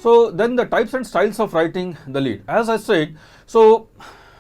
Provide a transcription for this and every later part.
So then the types and styles of writing the lead. As I said, so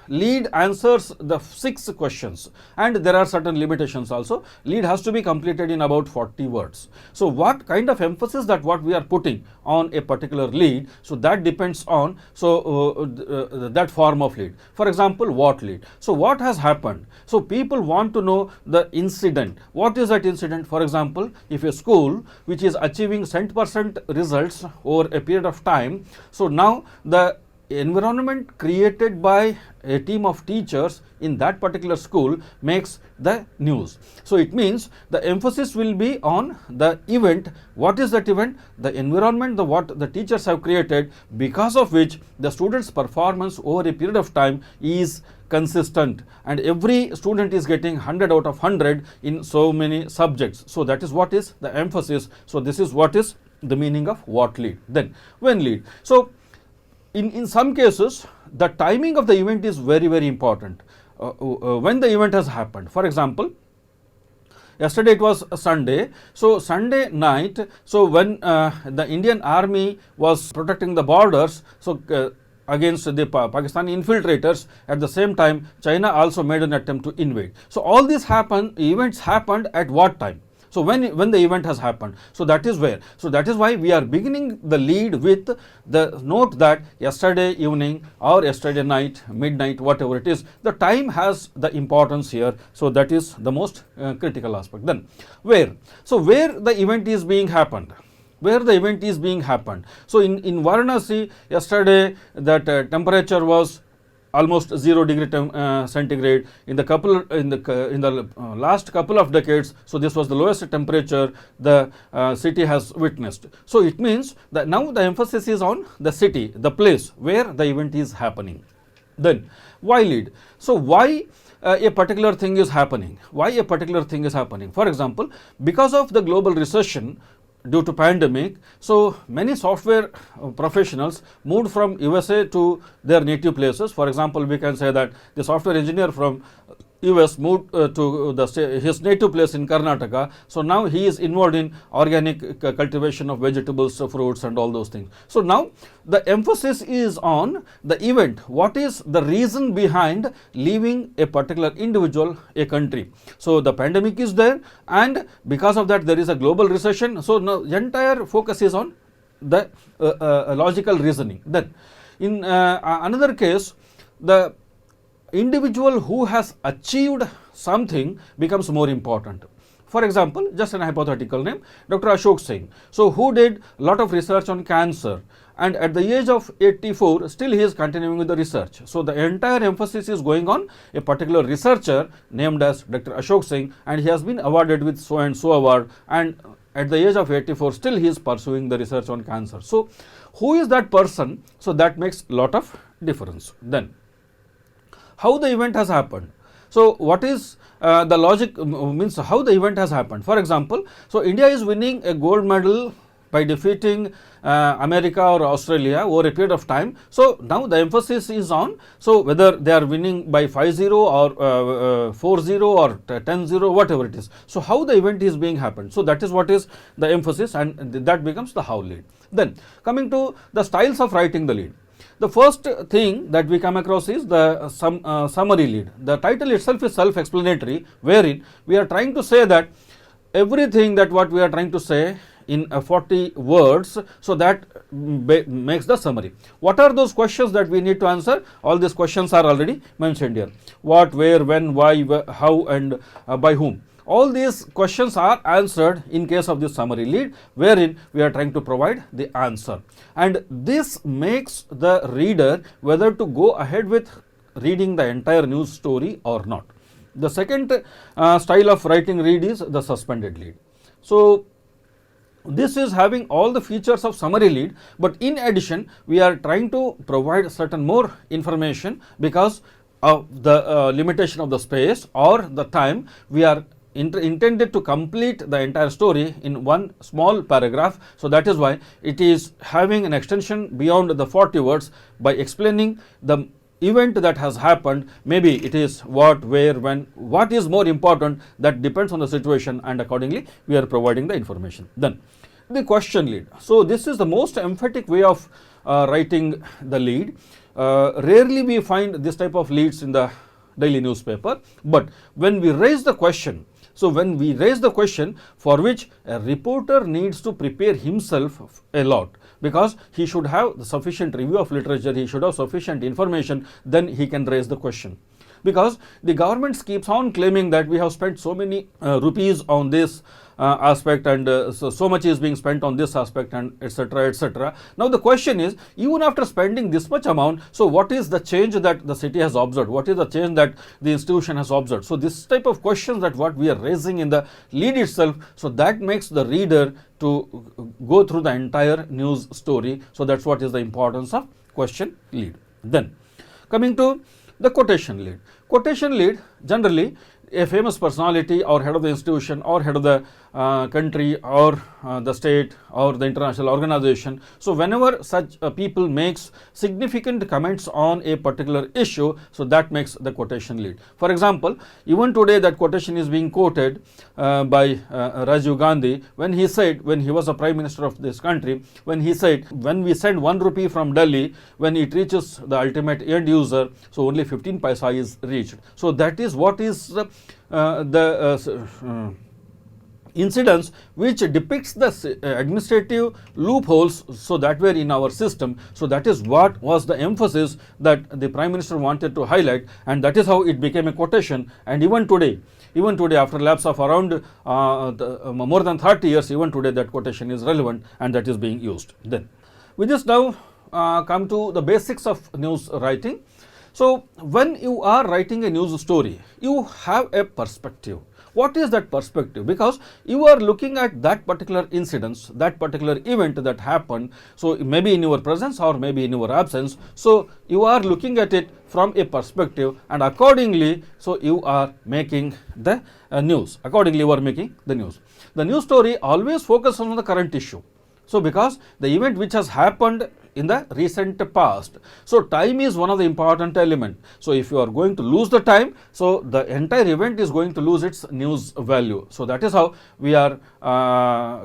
lead answers the 6 questions, and there are certain limitations also. Lead has to be completed in about 40 words. So what kind of emphasis that what we are putting on a particular lead, so that depends on that form of lead. For example, what lead? So what has happened? So people want to know the incident. What is that incident? For example, if a school which is achieving 100% results over a period of time, so now the environment created by a team of teachers in that particular school makes the news. So it means the emphasis will be on the event. What is that event? The environment, the what the teachers have created, because of which the students' performance over a period of time is consistent, and every student is getting 100 out of 100 in so many subjects. So that is what is the emphasis. So this is what is the meaning of what lead. Then when lead. So in some cases, the timing of the event is very, very important. When the event has happened. For example, yesterday it was a Sunday. So Sunday night, so when the Indian army was protecting the borders, so against the Pakistani infiltrators, at the same time China also made an attempt to invade. So all these events happened at what time? So when the event has happened, so that is where. So that is why we are beginning the lead with the note that yesterday evening or yesterday night, midnight, whatever it is, the time has the importance here. So that is the most critical aspect. Then where? So where the event is being happened. Where the event is being happened. So in Varanasi yesterday, that temperature was almost 0 degree centigrade. In the last couple of decades, so this was the lowest temperature the city has witnessed. So it means that now the emphasis is on the city, the place where the event is happening. Then why lead? So why a particular thing is happening? Why a particular thing is happening? For example, because of the global recession due to pandemic, so many software professionals moved from USA to their native places. For example, we can say that the software engineer from US moved to his native place in Karnataka. So now he is involved in organic cultivation of vegetables, fruits and all those things. So now the emphasis is on the event. What is the reason behind leaving a particular individual, a country? So the pandemic is there, and because of that there is a global recession. So now the entire focus is on the logical reasoning. Then in another case, the individual who has achieved something becomes more important. For example, just an hypothetical name, Dr. Ashok Singh. So who did a lot of research on cancer, and at the age of 84 still he is continuing with the research. So the entire emphasis is going on a particular researcher named as Dr. Ashok Singh, and he has been awarded with so and so award, and at the age of 84 still he is pursuing the research on cancer. So who is that person? So that makes a lot of difference. Then how the event has happened. So what is the logic, means how the event has happened. For example, so India is winning a gold medal by defeating America or Australia over a period of time. So now the emphasis is on, so whether they are winning by 5-0 or 4-0 or 10-0, whatever it is. So how the event is being happened. So that is what is the emphasis, and that becomes the how lead. Then coming to the styles of writing the lead. The first thing that we come across is the summary lead. The title itself is self-explanatory, wherein we are trying to say that everything that what we are trying to say in 40 words, so that makes the summary. What are those questions that we need to answer? All these questions are already mentioned here. What, where, when, why, how and by whom. All these questions are answered in case of the summary lead, wherein we are trying to provide the answer. And this makes the reader whether to go ahead with reading the entire news story or not. The second style of writing lead is the suspended lead. So this is having all the features of summary lead, but in addition we are trying to provide certain more information because of the limitation of the space or the time. We are intended to complete the entire story in one small paragraph. So that is why it is having an extension beyond the 40 words by explaining the event that has happened. Maybe it is what, where, when, what is more important, that depends on the situation, and accordingly we are providing the information. Then The question lead. So this is the most emphatic way of writing the lead. Rarely we find this type of leads in the daily newspaper, but when we raise the question, so when we raise the question for which a reporter needs to prepare himself a lot, because he should have the sufficient review of literature, he should have sufficient information, then he can raise the question. Because the government keeps on claiming that we have spent so many rupees on this aspect, and so much is being spent on this aspect, and etc., etc. Now the question is, even after spending this much amount, so what is the change that the city has observed? What is the change that the institution has observed? So this type of questions that what we are raising in the lead itself, so that makes the reader to go through the entire news story. So that's what is the importance of question lead. Then coming to the quotation lead. Quotation lead, generally a famous personality or head of the institution or head of the country or the state or the international organization. So whenever such people makes significant comments on a particular issue, so that makes the quotation lead. For example, even today that quotation is being quoted by Rajiv Gandhi when he said, when he was the prime minister of this country, when he said, when we send 1 rupee from Delhi, when it reaches the ultimate end user, so only 15 paisa is reached. So that is what is the incidents which depicts the administrative loopholes, so that were in our system. So that is what was the emphasis that the prime minister wanted to highlight, and that is how it became a quotation. And even today after lapse of around more than 30 years, even today that quotation is relevant and that is being used. Then we just now come to the basics of news writing. So when you are writing a news story, you have a perspective. What is that perspective? Because you are looking at that particular incident, that particular event that happened, so maybe in your presence or maybe in your absence. So you are looking at it from a perspective, and accordingly, so you are making the news. Accordingly, you are making the news. The news story always focuses on the current issue. So because the event which has happened in the recent past, so time is one of the important element. So if you are going to lose the time, so the entire event is going to lose its news value. So that is how we are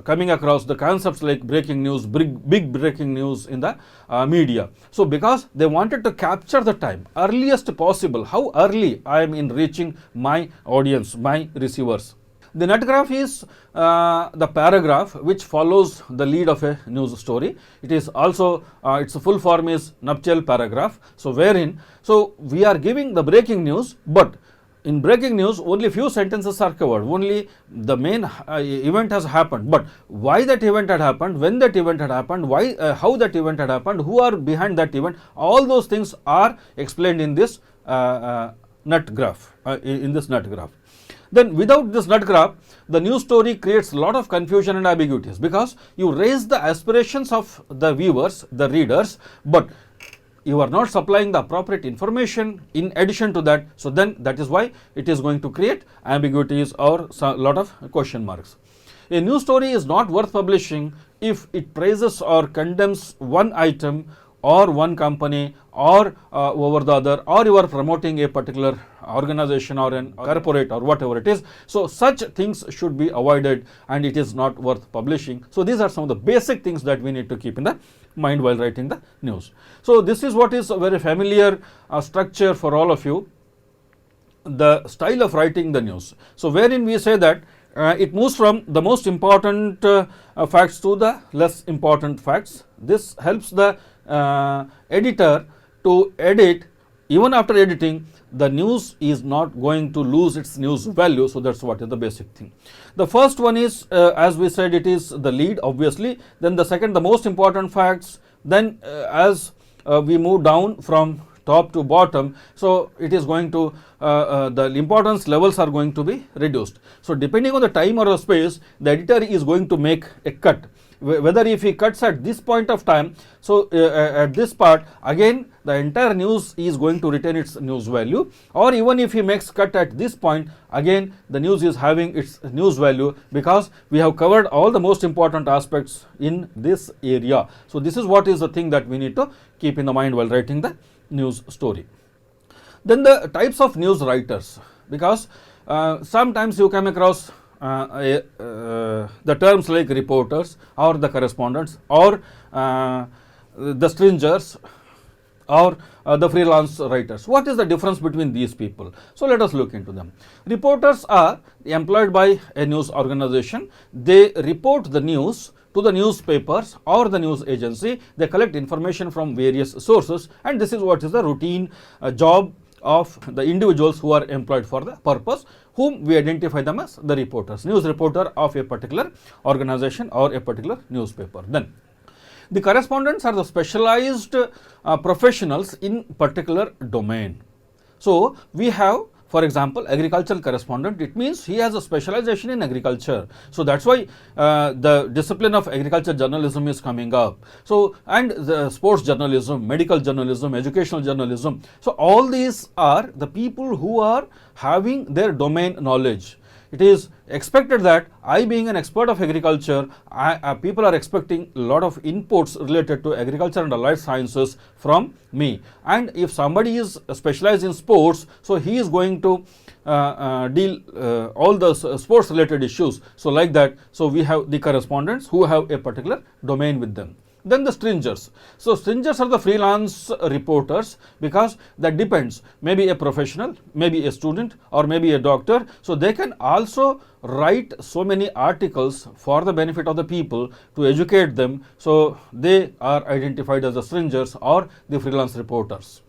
coming across the concepts like breaking news, big breaking news in the media. So because they wanted to capture the time earliest possible, how early I am in reaching my audience, my receivers. The nut graph is the paragraph which follows the lead of a news story. It is also, its full form is nuptial paragraph. So wherein, so we are giving the breaking news, but in breaking news only few sentences are covered, only the main event has happened, but why that event had happened, when that event had happened, why, how that event had happened, who are behind that event, all those things are explained in this nut graph, in this nut graph. Then without this nut graph, the news story creates a lot of confusion and ambiguities, because you raise the aspirations of the viewers, the readers, but you are not supplying the appropriate information in addition to that. So then that is why it is going to create ambiguities or a lot of question marks. A news story is not worth publishing if it praises or condemns one item or one company or over the other, or you are promoting a particular organization or a corporate or whatever it is. So such things should be avoided and it is not worth publishing. So these are some of the basic things that we need to keep in the mind while writing the news. So this is what is a very familiar structure for all of you, the style of writing the news. So wherein we say that it moves from the most important facts to the less important facts. This helps the editor to edit. Even after editing, the news is not going to lose its news value. So that's what is the basic thing. The first one is, as we said, it is the lead, obviously. Then the second, the most important facts. Then as we move down from top to bottom, so it is going to, the importance levels are going to be reduced. So depending on the time or the space, the editor is going to make a cut. Whether if he cuts at this point of time, so at this part, again the entire news is going to retain its news value, or even if he makes cut at this point, again the news is having its news value, because we have covered all the most important aspects in this area. So this is what is the thing that we need to keep in the mind while writing the news story. Then the types of news writers, because sometimes you come across a the terms like reporters or the correspondents or the stringers or the freelance writers. What is the difference between these people? So let us look into them. Reporters are employed by a news organization. They report the news to the newspapers or the news agency. They collect information from various sources, and this is what is the routine job of the individuals who are employed for the purpose, whom we identify them as the reporters, news reporter of a particular organization or a particular newspaper. Then the correspondents are the specialized professionals in particular domain. So we have, for example, agricultural correspondent. It means he has a specialization in agriculture. So that's why the discipline of agriculture journalism is coming up. So, and the sports journalism, medical journalism, educational journalism. So all these are the people who are having their domain knowledge. It is expected that I, being an expert of agriculture, people are expecting a lot of inputs related to agriculture and allied sciences from me. And if somebody is specialized in sports, so he is going to deal all the sports related issues. So like that, so we have the correspondents who have a particular domain with them. Then the stringers. So stringers are the freelance reporters, because that depends, maybe a professional, maybe a student, or maybe a doctor. So they can also write so many articles for the benefit of the people to educate them. So they are identified as the stringers or the freelance reporters.